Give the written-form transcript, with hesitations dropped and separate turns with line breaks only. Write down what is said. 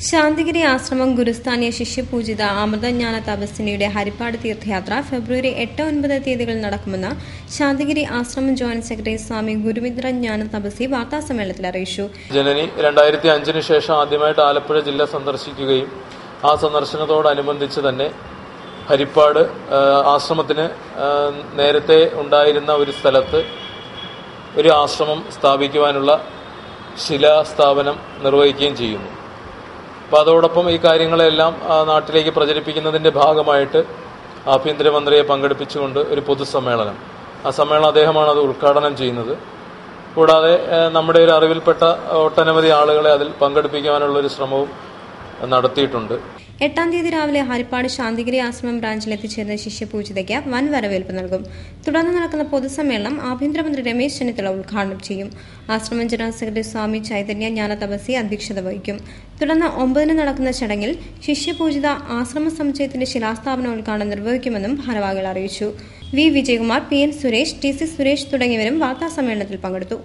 ശാന്തിഗിരി ആശ്രമം ഗുരുസ്ഥാനീയ ശിഷ്യപൂജിത അമൃതജ്ഞാന തപസ്വിനിയുടെ ഹരിപ്പാട് തീർത്ഥയാത്ര ഫെബ്രുവരി 8-9 തീയതികളിൽ നടക്കുമെന്ന് ശാന്തിഗിരി ആശ്രമം ജോയിന്റ് സെക്രട്ടറി സ്വാമി ഗുരുമിത്ര ജ്ഞാന തപസ്വി വാർത്താസമ്മേളനത്തിൽ അറിയിച്ചു.
ജനനി 2005 ശേഷം ആദ്യമായിട്ട് ആലപ്പുഴ ജില്ല സന്ദർശിക്കുകയും ആ സന്ദർശനത്തോടനുബന്ധിച്ച് തന്നെ ഹരിപ്പാട് ആശ്രമത്തിന് നേരത്തെ ഉണ്ടായിരുന്ന ഒരു സ്ഥലത്ത് ഒരു ആശ്രമം സ്ഥാപിക്കുവാനുള്ള ശിലാസ്ഥാപനം നിർവഹിക്കുകയും ചെയ്യുന്നു. അപ്പോൾ അതോടൊപ്പം ഈ കാര്യങ്ങളെല്ലാം നാട്ടിലേക്ക് പ്രചരിപ്പിക്കുന്നതിൻ്റെ ഭാഗമായിട്ട് ആഭ്യന്തരമന്ത്രിയെ പങ്കെടുപ്പിച്ചുകൊണ്ട് ഒരു പൊതുസമ്മേളനം, ആ സമ്മേളനം അദ്ദേഹമാണ് അത് ഉദ്ഘാടനം ചെയ്യുന്നത്. കൂടാതെ നമ്മുടെ ഒരു അറിവിൽപ്പെട്ട ഒട്ടനവധി ആളുകളെ അതിൽ പങ്കെടുപ്പിക്കുവാനുള്ളൊരു ശ്രമവും നടത്തിയിട്ടുണ്ട്.
8-ാം തീയതി രാവിലെ ഹരിപ്പാട് ശാന്തിഗിരി ആശ്രമം ബ്രാഞ്ചിൽ എത്തിച്ചേരുന്ന ശിഷ്യപൂജിതയ്ക്ക് വൻ വരവേൽപ്പ് നൽകും. തുടർന്ന് നടക്കുന്ന പൊതുസമ്മേളനം ആഭ്യന്തരമന്ത്രി രമേശ് ചെന്നിത്തല ഉദ്ഘാടനം ചെയ്യും. ആശ്രമം ജനറൽ സെക്രട്ടറി സ്വാമി ചൈതന്യ ജ്ഞാന തപസ്വി അധ്യക്ഷത വഹിക്കും. തുടർന്ന് 9-ന് നടക്കുന്ന ചടങ്ങിൽ ശിഷ്യപൂജിത ആശ്രമ സമുച്ചയത്തിന്റെ ശിലാസ്ഥാപന ഉദ്ഘാടനം നിർവഹിക്കുമെന്നും ഭാരവാഹികൾ അറിയിച്ചു. V. Vijayakumar, PN Suresh, TC Suresh തുടങ്ങിയവരും വാർത്താസമ്മേളനത്തിൽ പങ്കെടുത്തു.